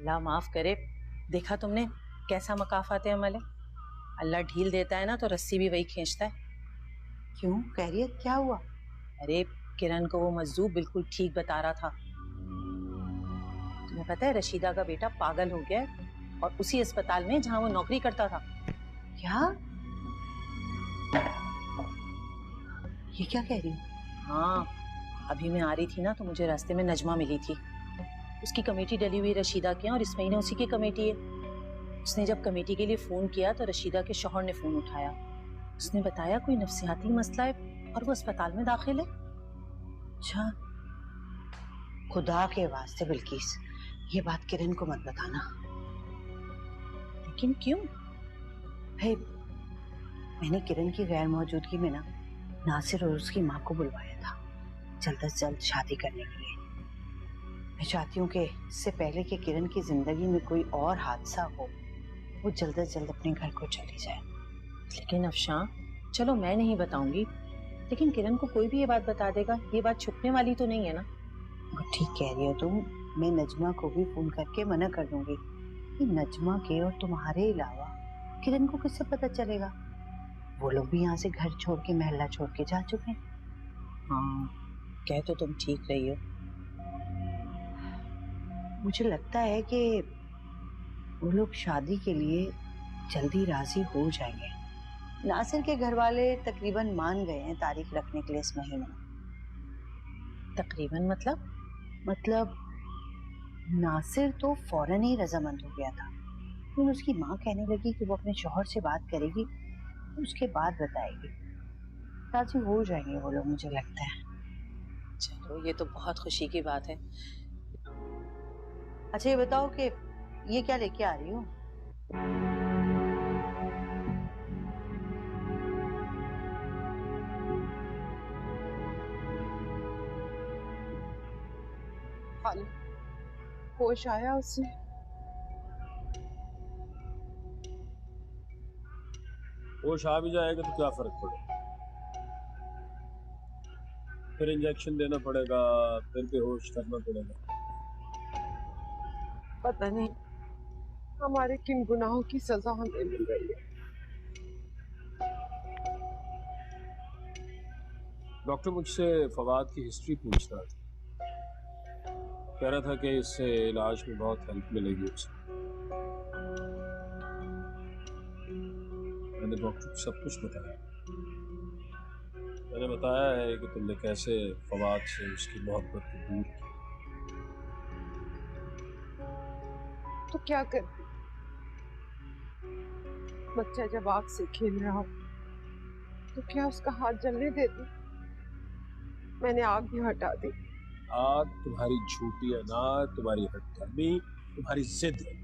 अल्लाह माफ करे। देखा तुमने कैसा मकाफात है अमल है। अल्लाह ढील देता है ना तो रस्सी भी वही खींचता है। क्यों? खैरियत क्या हुआ? अरे किरण को वो मजदूर बिल्कुल ठीक बता रहा था। तुम्हें पता है रशीदा का बेटा पागल हो गया है और उसी अस्पताल में जहां वो नौकरी करता था। क्या? ये क्या कह रही हो? हाँ, अभी मैं आ रही थी ना तो मुझे रास्ते में नजमा मिली थी। उसकी कमेटी डली हुई रशीदा के और इस महीने उसी की कमेटी है। उसने जब कमेटी के लिए फोन किया तो रशीदा के शौहर ने फोन उठाया। उसने बताया कोई नफ्सियाती मसला है और वो अस्पताल में दाखिल है। अच्छा, खुदा के वास्ते बिल्किस ये बात किरण को मत बताना। लेकिन क्यों? है, मैंने किरण की गैर मौजूदगी में ना नासिर और उसकी माँ को बुलवाया था जल्द से जल्द शादी करने के लिए। मैं चाहती हूँ कि इससे पहले कि किरण की जिंदगी में कोई और हादसा हो, वो जल्द से जल्द अपने घर को चली जाए। लेकिन अफशां, चलो मैं नहीं बताऊंगी, लेकिन किरण को कोई भी ये बात बता देगा। ये बात छुपने वाली तो नहीं है ना। वो ठीक कह रही हो तुम। मैं नजमा को भी फोन करके मना कर दूंगी कि नजमा के और तुम्हारे अलावा किरण को किससे पता चलेगा? वो लोग भी यहाँ से घर छोड़ के महल्ला छोड़ के जा चुके हैं। हाँ, कह तो तुम ठीक रही हो। मुझे लगता है कि वो लोग शादी के लिए जल्दी राजी हो जाएंगे। नासिर के घर वाले तकरीबन मान गए हैं तारीख रखने के लिए इस महीने। तकरीबन मतलब? मतलब नासिर तो फौरन ही रजामंद हो गया था, लेकिन उसकी माँ कहने लगी कि वो अपने शौहर से बात करेगी, उसके बाद बताएगी। राजी हो जाएंगे वो लोग, मुझे लगता है। चलो ये तो बहुत खुशी की बात है। अच्छा, ये बताओ कि ये क्या लेके आ रही हो? खाली होश आया उसे? होश आ भी जाएगा तो क्या फर्क पड़ेगा? फिर इंजेक्शन देना पड़ेगा, फिर बेहोश करना पड़ेगा। पता नहीं हमारे किन गुनाहों की सजा हमें मिल रही है। डॉक्टर मुझसे फवाद की हिस्ट्री पूछ रहा था। कह रहा था कि इससे इलाज में बहुत हेल्प मिलेगी उसे। मैंने डॉक्टर को सब कुछ बताया। मैंने बताया है कि तुमने कैसे फवाद से उसकी मोहब्बत को दूर किया। तो क्या करती? बच्चा जब आग से खेल रहा हो तो क्या उसका हाथ जलने देती? मैंने आग भी हटा दी। आग तुम्हारी झूठी अनाज, तुम्हारी हठधर्मी, तुम्हारी जिद है।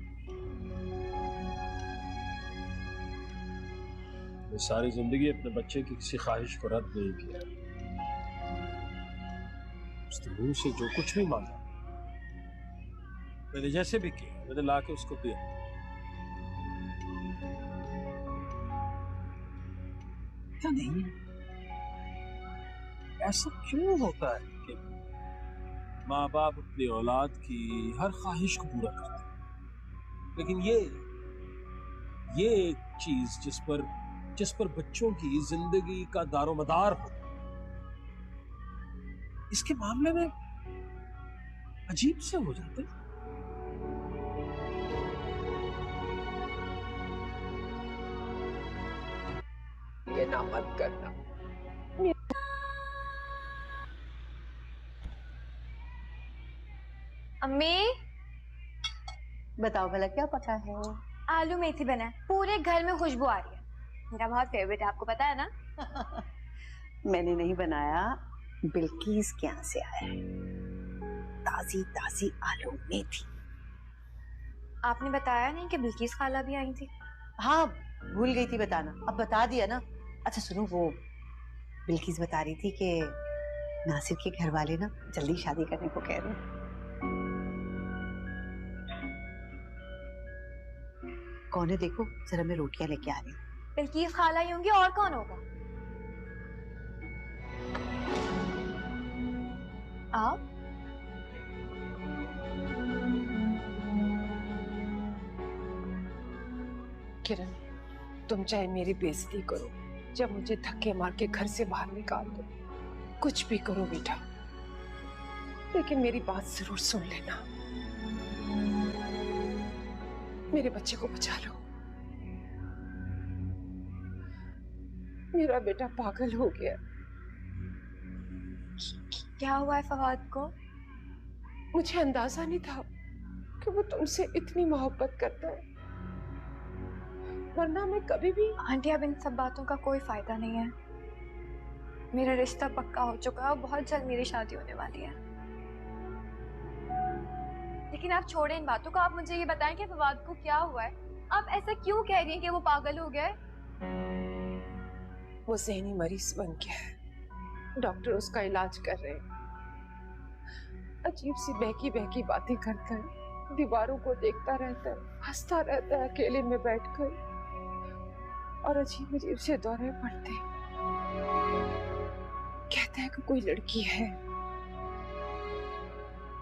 मैं सारी जिंदगी अपने बच्चे की किसी ख्वाहिश को रद्द नहीं किया। उसने मुंह से जो कुछ भी मांगा, मैंने जैसे भी किया, मैंने लाके उसको दिया। क्या नहीं, ऐसा क्यों होता है कि माँ बाप अपनी औलाद की हर ख्वाहिश को पूरा करते हैं, लेकिन ये एक चीज जिस पर बच्चों की जिंदगी का दारोमदार हो, इसके मामले में अजीब से हो जाते हैं। ये ना मत करना। अम्मी, बताओ भला क्या पता है? आलू मेथी बना है, पूरे घर में खुशबू आ रही है। मेरा बहुत फेवरेट है, आपको पता है ना। मैंने नहीं बनाया, बिल्किस के यहाँ से आया है। ताजी ताजी आलू मेथी। आपने बताया नहीं कि बिल्किस खाला भी आई थी। हाँ, भूल गई थी बताना, अब बता दिया ना। अच्छा सुनो, वो बिल्किस बता रही थी कि नासिर के घर वाले ना जल्दी शादी करने को कह रहे हैं। कौन है देखो जरा, मैं रोटियां लेके आ रही हूँ। बिल्किस खाला ही होंगी, और कौन होगा? आप? किरण, तुम चाहे मेरी बेइज्जती करो, जब मुझे धक्के मार के घर से बाहर निकाल दो, कुछ भी करो बेटा, लेकिन मेरी बात जरूर सुन लेना। मेरे बच्चे को बचा लो। मेरा बेटा पागल हो गया। क्या हुआ है फवाद को? मुझे अंदाजा नहीं था कि वो तुमसे इतनी मोहब्बत करता है, वरना मैं कभी भी। आंटी, अब इन सब बातों का कोई फायदा नहीं है। मेरा रिश्ता पक्का हो चुका है और बहुत जल्द मेरी शादी होने वाली है। लेकिन आप छोड़ें इन बातों को, आप मुझे ये बताएं कि फवाद को क्या हुआ है। आप ऐसा क्यों कह रही हैं कि वो पागल हो गया है? वो ज़हनी मरीज बन गया है, डॉक्टर उसका इलाज कर रहे हैं। अजीब सी बहकी बहकी बातें करता है, दीवारों को देखता रहता है, हंसता रहता है अकेले में बैठकर, और अजीब अजीब से दौरे पड़ते हैं। कहता है कि कोई लड़की है,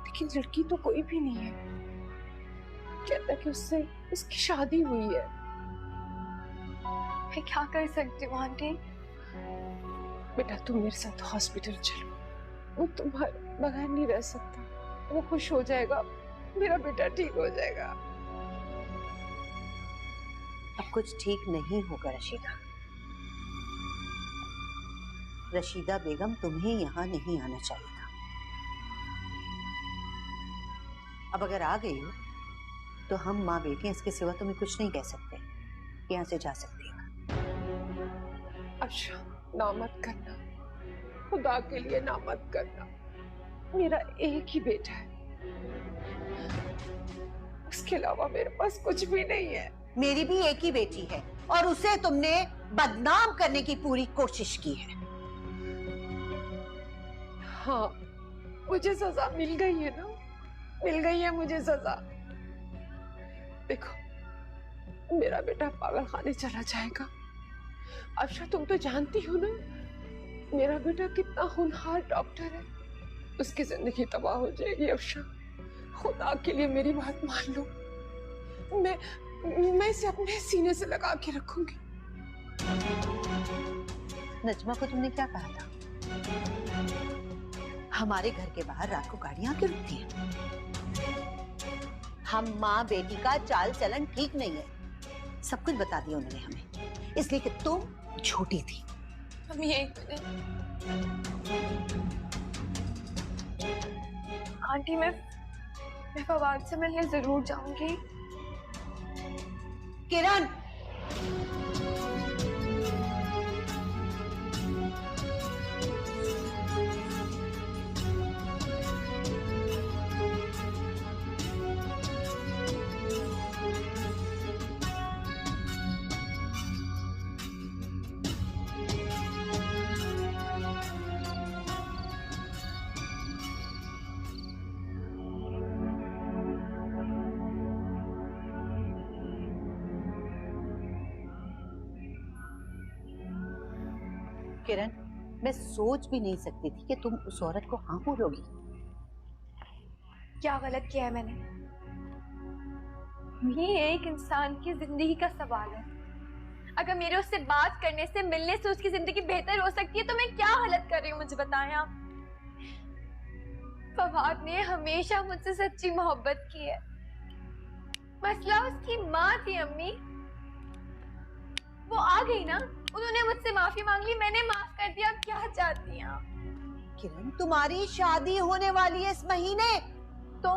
लेकिन लड़की तो कोई भी नहीं है। कहता है कि उससे उसकी शादी हुई है। मैं क्या कर सकती हूँ आंटी? बेटा तुम मेरे साथ हॉस्पिटल चलो, वो तुम्हारे बगैर नहीं रह सकता। वो खुश हो जाएगा, मेरा बेटा ठीक हो जाएगा। अब कुछ ठीक नहीं होगा रशीदा। रशीदा बेगम, तुम्हें यहाँ नहीं आना चाहिए था। अब अगर आ गई हो तो हम माँ बेटी इसके सिवा तुम्हें कुछ नहीं कह सकते। यहाँ से जा सकती हो। अच्छा ना मत करना, खुदा के लिए ना मत करना। मेरा एक ही बेटा है, उसके अलावा मेरे पास कुछ भी नहीं है। मेरी भी एक ही बेटी है और उसे तुमने बदनाम करने की पूरी कोशिश की है। हाँ, मुझे सजा मिल गई है ना, मिल गई है मुझे सजा। देखो मेरा बेटा पागल खाने चला जाएगा। अफशा तुम तो जानती हो ना मेरा बेटा कितना होनहार डॉक्टर है, उसकी जिंदगी तबाह हो जाएगी। अफशा खुदा के लिए मेरी बात मान लो, मैं इसे अपने सीने से लगा के रखूंगी। नजमा को तुमने क्या कहा था? हमारे घर के बाहर रात को गाड़ियां क्यों रुकती हैं? हम माँ बेटी का चाल चलन ठीक नहीं है, सब कुछ बता दिया उन्होंने हमें, इसलिए कि तुम छोटी थी। मम्मी एक मिनट। आंटी मैं फवाद से मिलने जरूर जाऊंगी। किरण, किरण, मैं सोच भी नहीं सकती थी कि तुम उस औरत को हाँ बोलोगी। क्या गलत किया है मैंने? ये एक इंसान की जिंदगी का सवाल है। अगर मेरे उससे बात करने से, मिलने से उसकी जिंदगी बेहतर हो सकती है तो मैं क्या गलत कर रही हूँ, मुझे बताएं आप। फवाद ने हमेशा मुझसे सच्ची मोहब्बत की है। मसला उसकी माँ थी अम्मी, वो आ गई ना, उन्होंने मुझसे माफी मांग ली, मैंने माफ कर दिया। अब क्या चाहती हैं आप? किरण, तुम्हारी शादी होने वाली है इस महीने। तो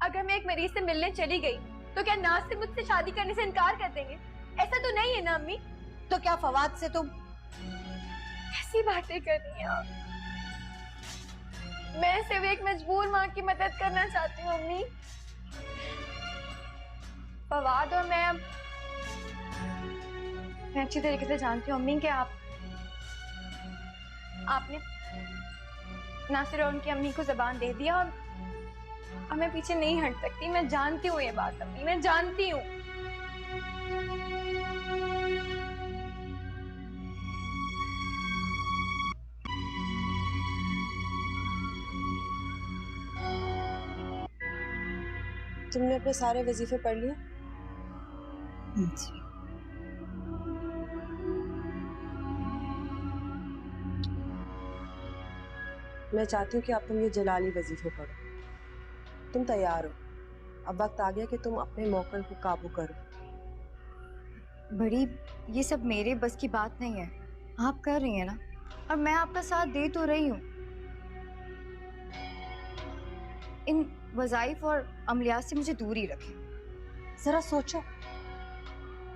अगर मैं एक मरीज से मिलने चली गई तो क्या नाज से मुझसे शादी करने से इनकार कर देंगे? ऐसा तो नहीं है ना अम्मी? तो क्या फवाद से तुम? कैसी बातें कर रही हैं आप? मैं सिर्फ एक मजबूर माँ की मदद करना चाहती हूँ अम्मी। फवाद और मैं अच्छी तरीके से जानती हूँ अम्मी कि आपने नासिर और उनकी अम्मी को जबान दे दिया और अब मैं पीछे नहीं हट सकती। मैं जानती हूँ ये बात अम्मी, मैं जानती हूँ। तुमने अपने सारे वजीफे पढ़ लिए? जी। मैं चाहती हूँ कि अब तुम ये जलाली वजीफे पढ़ो। तुम तैयार हो, अब वक्त आ गया कि तुम अपने मौकल को काबू करो। बड़ी, ये सब मेरे बस की बात नहीं है। आप कर रही हैं ना, और मैं आपका साथ दे तो रही हूँ। इन वज़ाइफ और अमलियात से मुझे दूर ही रखें। जरा सोचो,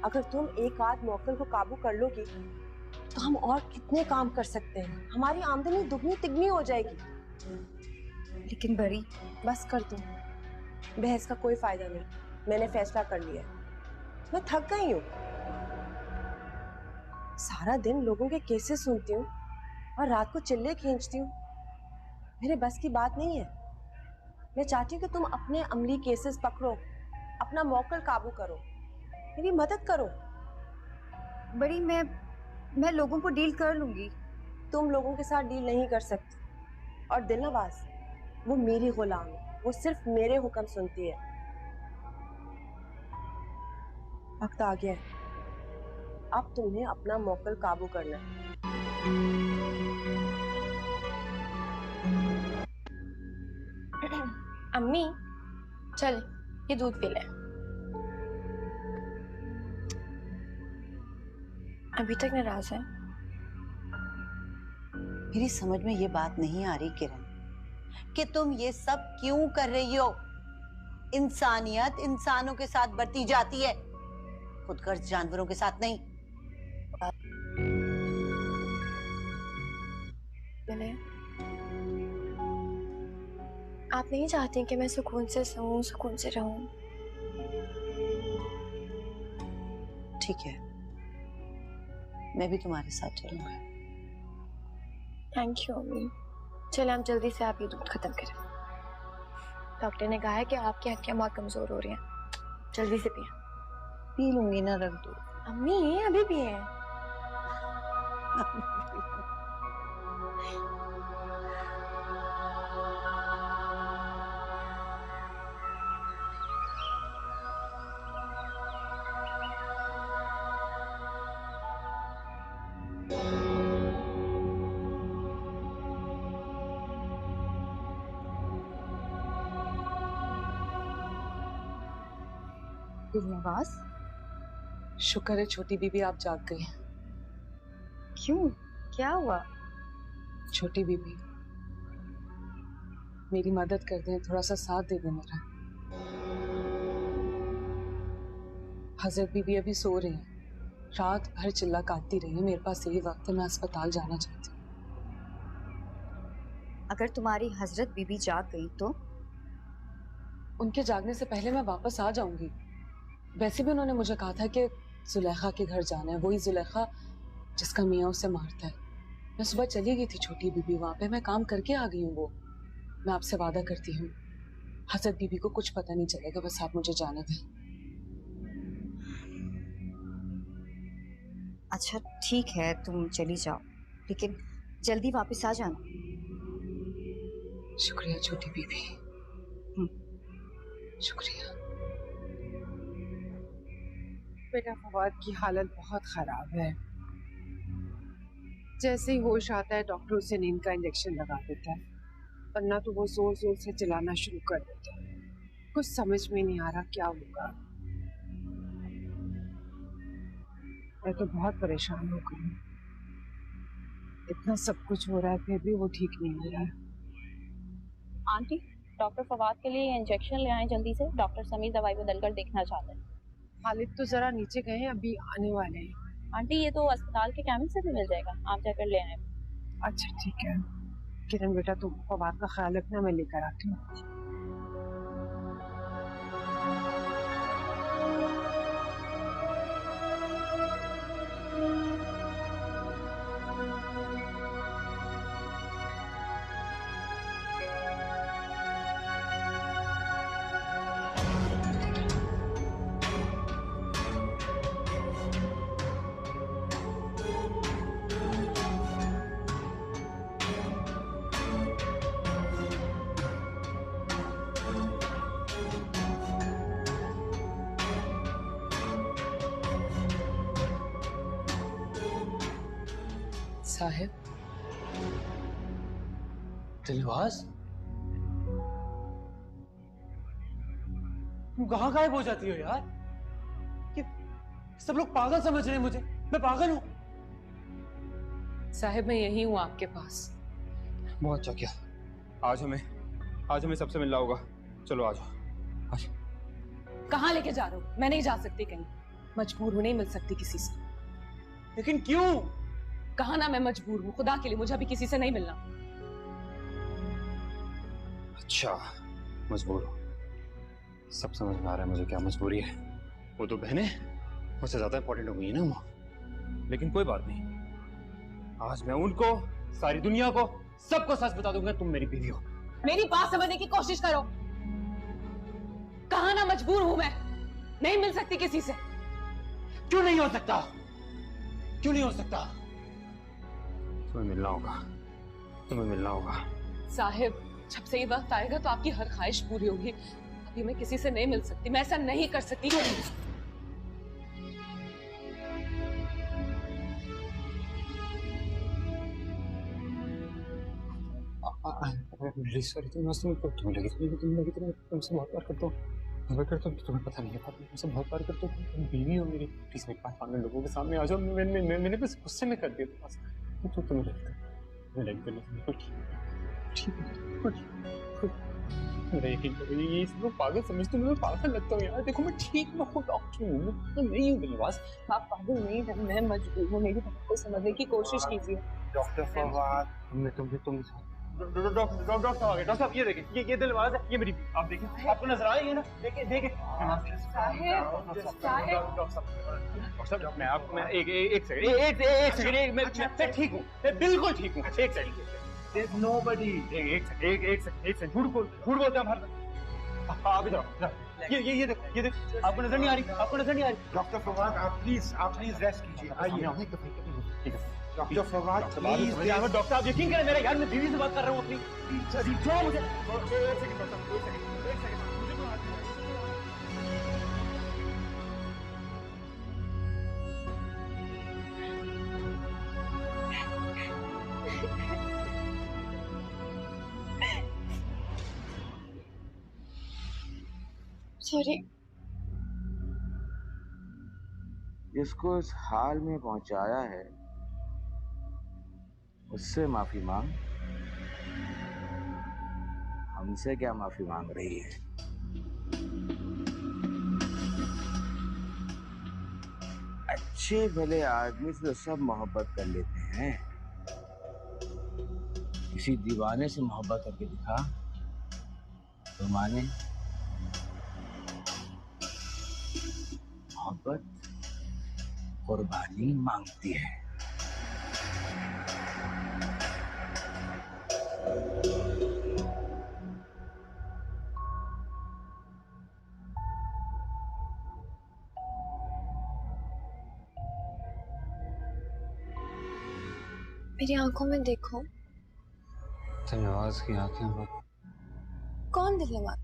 अगर तुम एक आध मौकल को काबू कर लोगी तो हम और कितने काम कर सकते हैं। हमारी आमदनी दुगनी तिगनी हो जाएगी। लेकिन बड़ी, बस कर तुम, बहस का कोई फायदा नहीं। मैंने फैसला कर लिया है। मैं थक गई हूँ। सारा दिन लोगों के केसेस सुनती हूँ और रात को चिल्ले खींचती हूँ। मेरे बस की बात नहीं है। मैं चाहती हूँ कि तुम अपने अमली केसेस पकड़ो, अपना मौकल काबू करो, मेरी मदद करो। बड़ी, मैं लोगों को डील कर लूंगी। तुम लोगों के साथ डील नहीं कर सकती। और दिलनवाज, वो मेरी गुलाम है, वो सिर्फ मेरे हुक्म सुनती है। वक्त आ गया है, अब तुम्हें अपना मौकल काबू करना है। अम्मी, चल ये दूध पी ले। अभी तक नाराज है। मेरी समझ में ये बात नहीं आ रही किरण कि तुम ये सब क्यों कर रही हो। इंसानियत इंसानों के साथ बरती जाती है, खुदगर्ज जानवरों के साथ नहीं। मैंने आप नहीं चाहती कि मैं सुकून से सोऊं, सुकून से रहूं? ठीक है, मैं भी तुम्हारे साथ चलूंगा। थैंक यू अम्मी। चले हम जल्दी से आप ये दूध खत्म करें। डॉक्टर ने कहा है कि आपकी हड्डियां बहुत कमजोर हो रही हैं। जल्दी से पिए। पी लूंगी ना, रख दो। अम्मी अभी पिए। दिलनवाज, शुक्र है छोटी बीबी आप जाग गई। क्यों, क्या हुआ? छोटी बीबी, मेरी मदद कर दें, थोड़ा सा साथ दे दें मेरा। हजरत बीबी अभी सो रही हैं, रात भर चिल्ला काटती रही है। मेरे पास यही वक्त है, मैं अस्पताल जाना चाहती हूँ। अगर तुम्हारी हजरत बीबी जाग गई तो? उनके जागने से पहले मैं वापस आ जाऊंगी। वैसे भी उन्होंने मुझे कहा था कि जुलेखा के घर जाना है, वही जुलेखा जिसका मियाँ उसे मारता है। मैं सुबह चली गई थी छोटी बीबी, वहां पे मैं काम करके आ गई हूँ। वो मैं आपसे वादा करती हूँ, हजरत बीबी को कुछ पता नहीं चलेगा, बस आप मुझे जाने दें। अच्छा ठीक है, तुम चली जाओ, लेकिन जल्दी वापस आ जाना। शुक्रिया छोटी बीबी, शुक्रिया। बेटा फवाद की हालत बहुत खराब है। जैसे ही होश आता है डॉक्टर उसे नींद का इंजेक्शन लगा देता है, वरना तो वो जोर जोर से चिल्लाना शुरू कर देता है। कुछ समझ में नहीं आ रहा क्या होगा। मैं तो बहुत परेशान हो गई हूँ। इतना सब कुछ हो रहा है फिर भी वो ठीक नहीं हो रहा है। आंटी, डॉक्टर फवाद के लिए इंजेक्शन ले आए जल्दी से। डॉक्टर समीर दवाई बदलकर देखना चाहते हैं। खालिद तो जरा नीचे गए हैं, अभी आने वाले हैं। आंटी, ये तो अस्पताल के कैबिन से भी मिल जाएगा, आप जाकर ले आए। अच्छा ठीक है। किरण बेटा तुम फवाद का ख्याल रखना, मैं लेकर आती हूँ। साहिब, दिलवाज, तुम कहाँ गायब हो जाती हो यार? ये सब लोग पागल समझ रहे हैं मुझे। मैं पागल हूँ? साहिब मैं यही हूँ आपके पास। बहुत अच्छा किया। आज हमें सबसे मिलना होगा। चलो आ जाओ। कहाँ लेके जा रहे हो? मैं नहीं जा सकती कहीं, मजबूर हूँ, नहीं मिल सकती किसी से। लेकिन क्यों? कहा ना मैं मजबूर हूँ, खुदा के लिए मुझे अभी किसी से नहीं मिलना। अच्छा, मजबूर हो। सब समझ में आ रहा है मुझे क्या मजबूरी है। वो तो बहनें मुझसे ज्यादा इंपॉर्टेंट हो गई है ना वो। लेकिन कोई बात नहीं, आज मैं उनको, सारी दुनिया को, सबको सच बता दूंगा तुम मेरी बीवी हो। मेरी बात समझने की कोशिश करो। कहा ना मजबूर हूं मैं, नहीं मिल सकती किसी से। क्यों नहीं हो सकता? क्यों नहीं हो सकता? तुम्हें मिलना होगा, तुम्हें मिलना होगा। साहिब जब से ये वक्त आएगा तो आपकी हर ख्वाहिश पूरी होगी। अभी मैं किसी से नहीं मिल सकती, मैं ऐसा नहीं कर सकती। सॉरी, तुमसे बहुत प्यार करता हूँ। तुम्हें पता नहीं है, तुमसे बहुत प्यार करता हूँ। तुम बीवी हो मेरी। प्लीज मेरे पास सामने लोगों के सामने आ जाओ। मैंने बस गुस्से में कर दिया। तो तुम्हें लगता है ठीक है। मेरा यकीन करो, ये सब लोग पागल समझते हैं, मैं पागल लगता हूँ यार। देखो मैं ठीक हूँ, डॉक्टर हूँ, मैं नहीं हूँ दिलवाज। आप पागल नहीं है, मैं मजबूर हूँ। मेरी बात को समझने की कोशिश कीजिए। डॉक्टर फवाद, डॉक्टर साहब ये देखिए, ये दिलवाज है, ये मेरी, आप देखिए, आपको नजर आ रही है ना? देखिए साहब, मैं आपको, मैं एक सेकंड, मैं ठीक हूँ, मैं बिल्कुल ठीक हूँ। एक सेकंड, There's nobody. एक सेकंड, झूठ बोलते हैं हम। आप इधर, ये देखो, आपको नजर नहीं आ रही? डॉक्टर फवाद, आप प्लीज रेस्ट कीजिए। आइए डॉक्टर फवाद, प्लीज। डॉक्टर आप यकीन करें, मेरा यार, मैं बीवी से बात कर रहा हूँ अपनी। जो मुझे एक सेकंड। सॉरी। जिसको इस हाल में पहुंचाया है उससे माफी मांग, हमसे क्या माफी मांग रही है? अच्छे भले आदमी से तो सब मोहब्बत कर लेते हैं, किसी दीवाने से मोहब्बत करके दिखा तो माने। मोहब्बत कुर्बानी मांगती है। मेरी आंखों में देखो। दिलवाज की आंखें। कौन दिलवाज?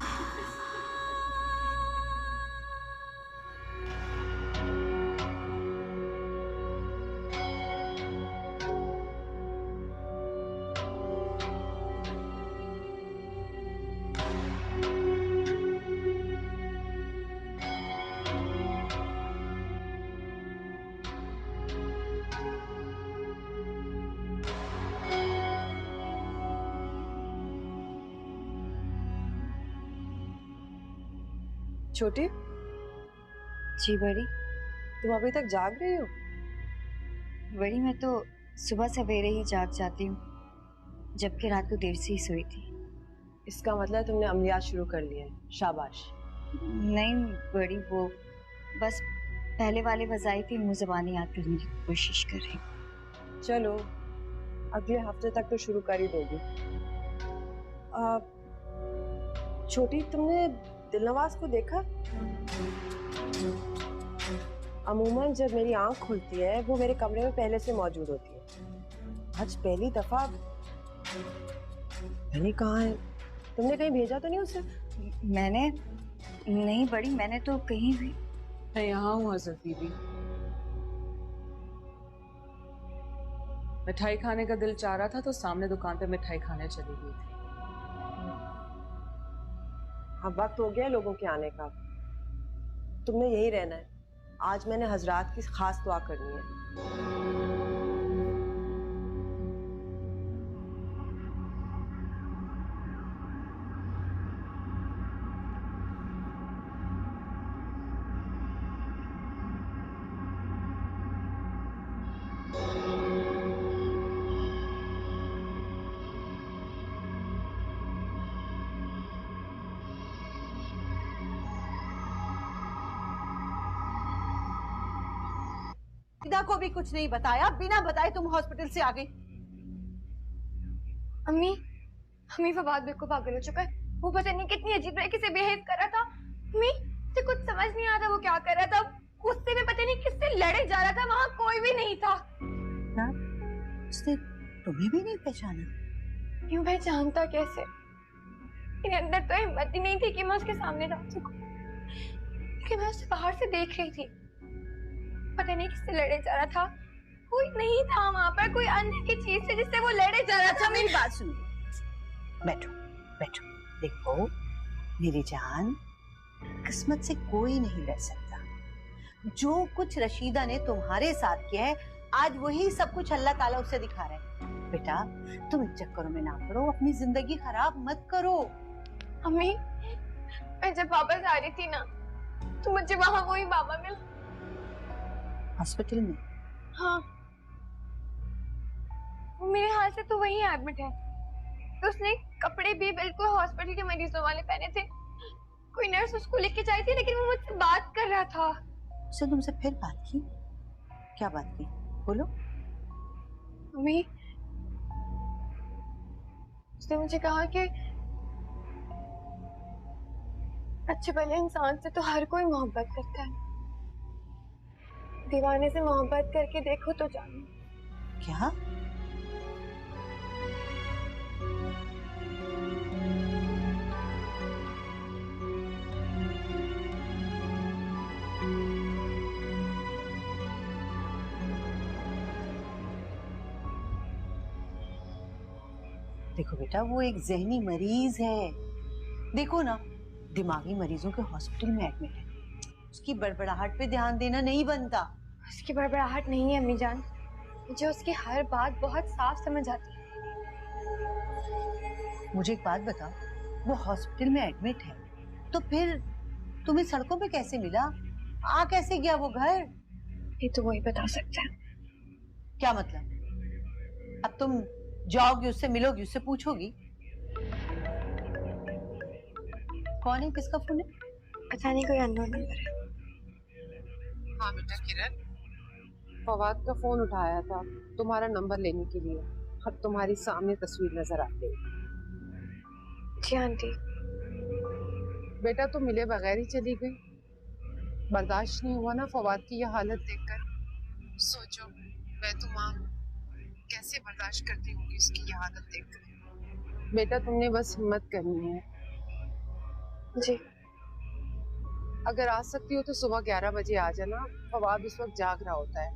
छोटी, जी बड़ी। तुम अभी तक जाग रही हो? बड़ी मैं तो सुबह सवेरे ही जाग जाती हूँ, जबकि रात को देर से ही सोई थी। इसका मतलब तुमने अमलियात शुरू कर लिया है। शाबाश। नहीं बड़ी, वो बस पहले वाले वज़ाइफ ही मुँह ज़बानी याद करने की कोशिश कर रही हूँ। चलो अगले हफ्ते तक तो शुरू कर ही दोगी। छोटी, तुमने दिलनवाज को देखा? अमूमन जब मेरी आंख खुलती है वो मेरे कमरे में पहले से मौजूद होती है। आज पहली दफा। यानी कहाँ है? तुमने कहीं भेजा तो नहीं उसे? मैंने नहीं बड़ी, मैंने तो कहीं भी। मैं यहाँ हूँ हजरत बीबी। मिठाई खाने का दिल चाह रहा था तो सामने दुकान पे मिठाई खाने चली गई थी। अब वक्त हो गया लोगों के आने का, तुमने यही रहना है। आज मैंने हजरात की खास दुआ करनी है। रशीदा को भी कुछ नहीं बताया, बिना बताए तुम हॉस्पिटल से आ गई। अम्मी, अम्मी फवाद बिल्कुल पागल हो चुका है। वो पता नहीं कितनी अजीब तरीके से बिहेव कर रहा था। अम्मी, मुझे कुछ समझ नहीं आता वो क्या कर रहा था। गुस्से में पता नहीं किससे लड़े जा रहा था, वहां कोई भी नहीं था। उसने तुम्हें भी नहीं पहचाना? क्यों पहचानता कैसे? मेरे अंदर तो हिम्मत ही नहीं थी कि मैं उसके सामने जा सकूं, कि मैं उसे बाहर से देख रही थी। पता नहीं किससे लड़े जा रहा था। कोई नहीं था वहां पर, कोई अंदर की चीज से जिससे वो लड़े जा रहा था। मेरी बात सुनो, बैठो बैठो। देखो मेरी जान, किस्मत से कोई नहीं लड़ सकता। जो कुछ रशीदा ने तुम्हारे साथ किया है, आज वही सब कुछ अल्लाह ताला उससे दिखा रहा है। बेटा तुम इन चक्करों में ना पड़ो, अपनी जिंदगी खराब मत करो। अम्मी, मैं जब वापस आ रही थी ना, तो मुझे वहां वही बाबा मिला। हॉस्पिटल में? हाँ, वो मेरे हाल से तो वही एडमिट है। तो उसने कपड़े भी बिल्कुल हॉस्पिटल के मरीजों वाले पहने थे। कोई नर्स उसको लेके जाई थी, लेकिन वो मुझसे बात कर रहा था। उसने तुमसे फिर बात की? क्या बात की, बोलो। मम्मी, उसने मुझे कहा कि अच्छे भले इंसान से तो हर कोई मोहब्बत करता है, दीवाने से मोहब्बत करके देखो तो जानो। क्या? देखो बेटा, वो एक जहनी मरीज है। देखो ना, दिमागी मरीजों के हॉस्पिटल में एडमिट है। उसकी बड़बड़ाहट पे ध्यान देना नहीं बनता। उसकी बड़बड़ाहट नहीं है अम्मी जान, मुझे उसकी हर बात बहुत साफ समझ आती है। मुझे एक बात बताओ, वो हॉस्पिटल में एडमिट है तो फिर तुम्हें सड़कों पे कैसे मिला? आ कैसे गया वो घर? ये तो वही बता सकता है। क्या मतलब? अब तुम जाओगी उससे, मिलोगी उससे, पूछोगी कौन है, किसका फोन है? पता नहीं, कोई अननोन नंबर है। हाँ बेटा किरण, फवाद का फोन उठाया था तुम्हारा नंबर लेने के लिए। अब तुम्हारी सामने तस्वीर नजर आती है। जी आंटी। बेटा तुम मिले बगैर ही चली गई। बर्दाश्त नहीं हुआ ना फवाद की यह हालत देखकर। सोचो मैं तो माँ कैसे बर्दाश्त करती होंगी उसकी यह हालत देखकर। बेटा तुमने बस हिम्मत करनी है। जी। अगर आ सकती हो तो सुबह 11 बजे आ जाना, फवाद उस वक्त जाग रहा होता है।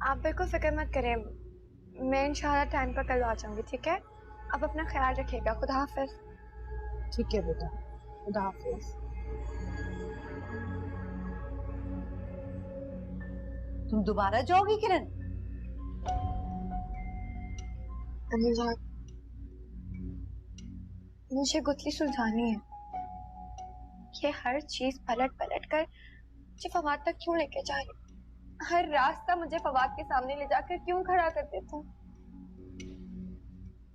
आप बिल्कुल फिक्र मत करें, मैं इंशाल्लाह टाइम पर कल आ जाऊंगी। ठीक है, आप अपना ख्याल रखिएगा। खुदा हाफिज। ठीक है बेटा, खुदा हाफिज। तुम दोबारा जाओगी किरण? अम्मी जान, मुझे गुत्थी सुलझानी है। ये हर चीज पलट पलट कर मुझे फवाद तक क्यों लेके जा रही? हर रास्ता मुझे फवाद के सामने ले जाकर क्यों खड़ा कर देता?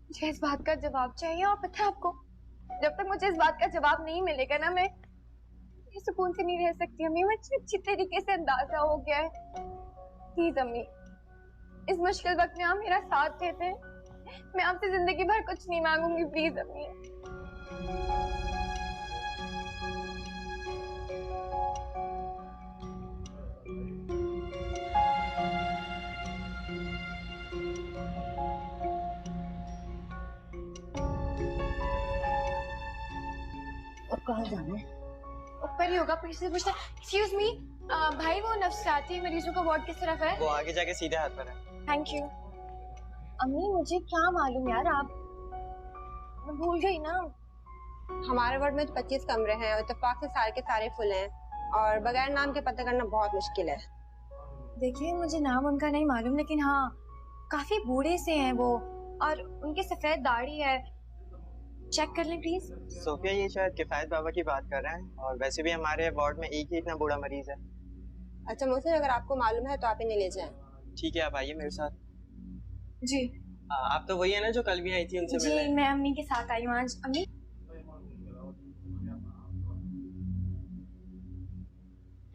मुझे इस बात का जवाब चाहिए। और पता है आपको, जब तक मुझे इस बात का जवाब नहीं मिलेगा ना, मैं सुकून से नहीं रह सकती। अम्मी, मुझे अच्छी तरीके से अंदाजा हो गया है। प्लीज अम्मी, इस मुश्किल वक्त में आप मेरा साथ देते हैं। मैं आपसे जिंदगी भर कुछ नहीं मांगूंगी। प्लीज अम्मी। अब कहाँ जाना है? ऊपर ही होगा। पीछे से पूछना, एक्सक्यूज मी भाई, वो नफसियाती मरीजों का वार्ड किस तरफ है? वो आगे जाके सीधे हाथ पर है। Thank you. अम्मी मुझे क्या मालूम यार, आप, मैं भूल गई ना। हमारे वार्ड में तो 25 कमरे हैं और इत्तेफाक से सारे के सारे फुल हैं और बगैर नाम के पता करना बहुत मुश्किल है। देखिए मुझे नाम उनका नहीं मालूम, लेकिन हाँ काफी बूढ़े से हैं वो और उनके सफेद दाढ़ी है। चेक कर लें प्लीज। सोफिया, ये शायद किफायत बाबा की बात कर रहे हैं और वैसे भी हमारे वार्ड में एक ही इतना बूढ़ा मरीज है। अच्छा मोहसिन, अगर आपको मालूम है तो आप इन्हें ले जाएं। ठीक है, आप आइए मेरे साथ। जी। आप तो वही है ना जो कल भी आई थी उनसे जी मिलने? मैं अम्मी के साथ आई हूँ आज। अम्मी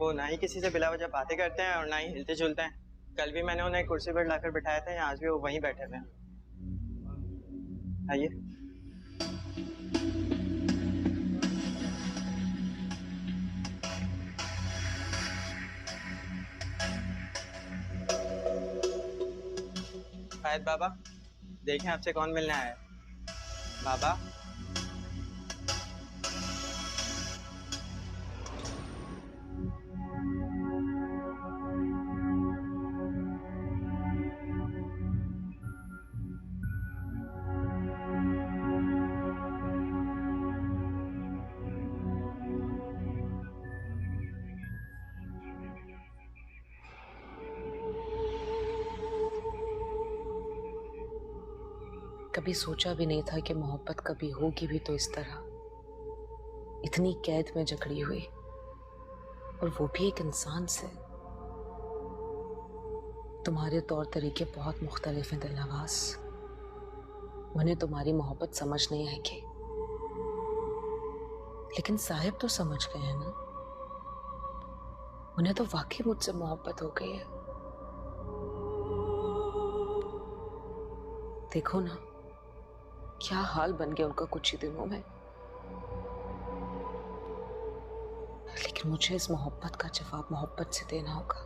वो ना ही किसी से बिला वजह बातें करते हैं और ना ही हिलते जुलते हैं। कल भी मैंने उन्हें कुर्सी पर लाकर बिठाया था, आज भी वो वहीं बैठे हुए हैं। आइए। फायद बाबा, देखें आपसे कौन मिलने आया है। बाबा, कभी सोचा भी नहीं था कि मोहब्बत कभी होगी भी तो इस तरह, इतनी कैद में जकड़ी हुई, और वो भी एक इंसान से। तुम्हारे तौर तरीके बहुत मुख्तलिफ हैं दिलनवाज, उन्हें तुम्हारी मोहब्बत समझ नहीं आएगी, लेकिन साहिब तो समझ गए हैं ना, उन्हें तो वाकई मुझसे मोहब्बत हो गई है। देखो ना क्या हाल बन गया उनका कुछ ही दिनों में। लेकिन मुझे इस मोहब्बत का जवाब मोहब्बत से देना होगा।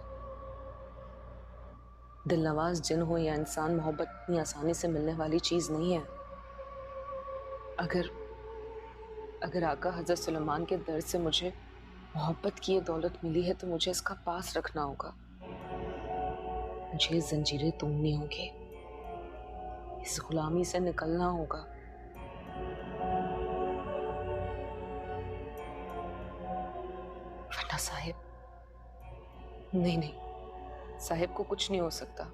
दिलनवाज जिन हो या इंसान, मोहब्बत इतनी आसानी से मिलने वाली चीज नहीं है। अगर आका हजरत सुलेमान के दर से मुझे मोहब्बत की ये दौलत मिली है तो मुझे इसका पास रखना होगा। मुझे जंजीरें तोड़नी होगी, इस गुलामी से निकलना होगा। वरना साहिब, नहीं, साहिब को कुछ नहीं हो सकता।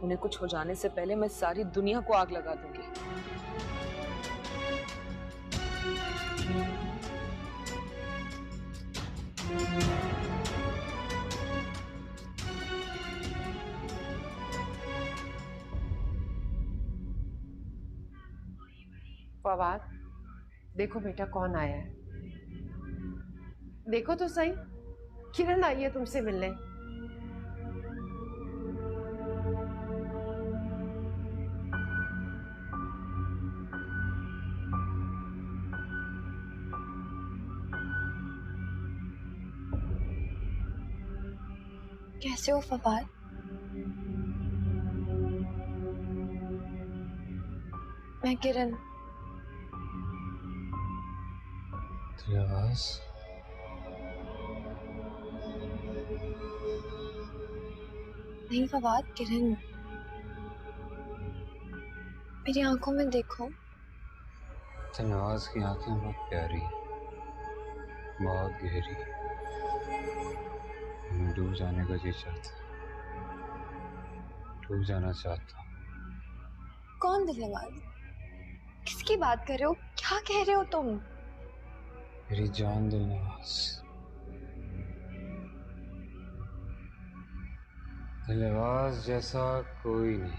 उन्हें कुछ हो जाने से पहले मैं सारी दुनिया को आग लगा दूंगी। फवाद, देखो बेटा कौन आया है। देखो तो सही, किरण आई है तुमसे मिलने। कैसे हो फवाद? मैं किरण। दिलनवाज, नहीं फवाद, किरण। मेरी आंखों में देखो। दिलनवाज की आंखें बहुत प्यारी, बहुत गहरी, मैं डूब जाने का जी चाहता, डूब जाना चाहता। कौन दिलनवाज? किसकी बात कर रहे हो? क्या कह रहे हो तुम? मेरी जान दिलनवाज, दिलनवाज जैसा कोई नहीं,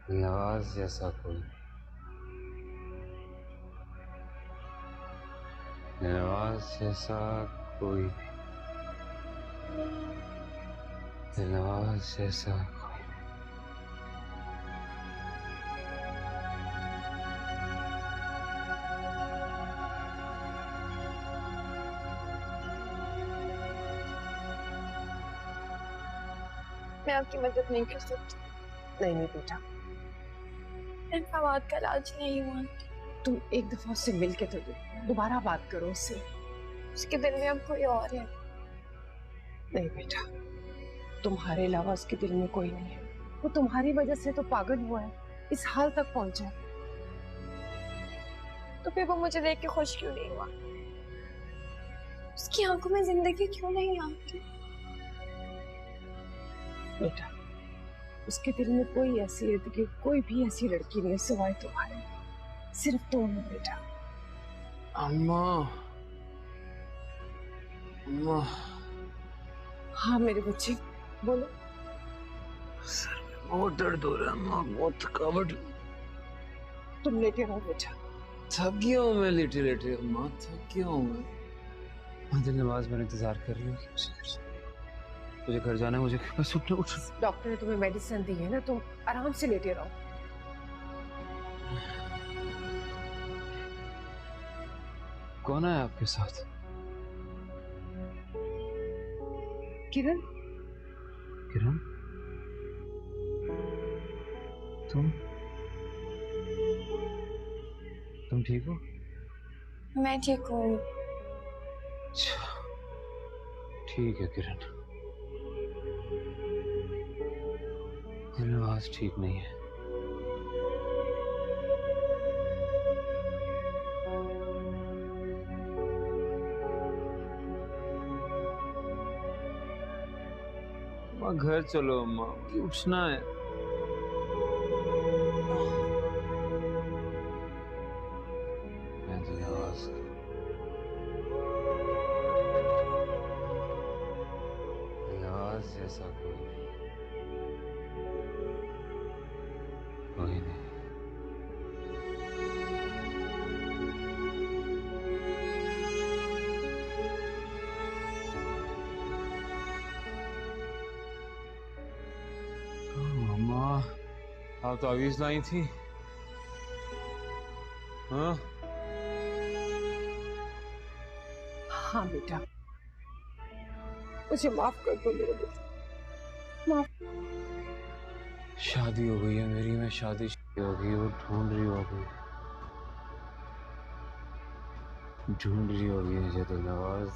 दिलनवाज जैसा कोई नहीं, दिलनवाज जैसा कोई नहीं, दिलनवाज जैसा कोई। मैं आपकी मदद नहीं कर सकती। नहीं बेटा, मैं फवाद का इलाज नहीं हुआ। तुम एक दफा उससे मिल के तो दोबारा बात करो उससे। उसके दिल में अब कोई और है। नहीं बेटा, तुम्हारे अलावा उसके दिल में कोई नहीं है। वो तुम्हारी वजह से तो पागल हुआ है, इस हाल तक पहुंचा। तो फिर वो मुझे देख के खुश क्यों नहीं हुआ? उसकी आंखों में जिंदगी क्यों नहीं आती? बेटा, उसके दिल में कोई ऐसी लड़की, कोई भी ऐसी लड़की नहीं है सिवाय तुम्हारे। सिर्फ तुम हो बेटा। अम्मा, अम्मा। हाँ मेरे बच्चे, बोलो। सर में बहुत दर्द हो रहा है अम्मा, बहुत थकावट। तुम लेटे रहो बेटा। थक गया हूँ मैं लेटे लेटे अम्मा, थक गया हूँ मैं। दिल नवाज मेरा इंतजार कर रही है। मुझे घर जाना है, मुझे बस उठ। डॉक्टर ने तुम्हें मेडिसिन दी है ना, तुम आराम से लेटे रहो। कौन है आपके साथ? किरण। किरण, तुम ठीक हो? मैं ठीक हूँ। अच्छा, ठीक है किरण। दिलनवाज ठीक नहीं है। अम्मा घर चलो अम्मा, उठना है। मैं दिलनवाज, दिलनवाज जैसा कोई नहीं। अम्मा, आप तो आवीज लाई थी। हाँ हाँ बेटा, मुझे माफ कर दो मेरे बेटे, माफ। शादी हो गई है मेरी, मैं शादी हो गई, वो ढूंढ रही होगी मुझे। दिलनवाज,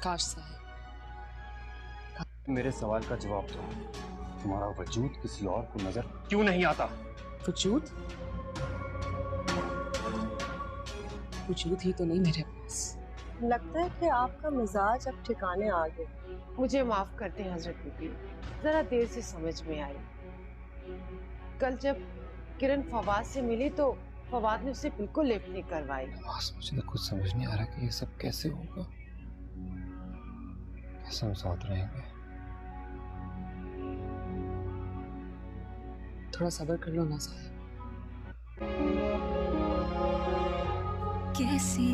काश साहब, मेरे सवाल का जवाब दो। तुम्हारा वजूद किसी और को नजर क्यों नहीं आता? वजूद? वजूद ही तो नहीं मेरे पास। लगता है कि आपका मिजाज अब ठिकाने आ गया। मुझे माफ करते हैं हजरत बीबी, जरा देर से समझ में आई। कल जब किरण फवाद से मिली तो फवाद ने उससे बिल्कुल लिफ्ट नहीं करवाई। मुझे तो कुछ समझ नहीं आ रहा कि ये सब कैसे होगा, कैसे हम साथ रहेंगे। थोड़ा सब्र कर लो ना साहब। कैसी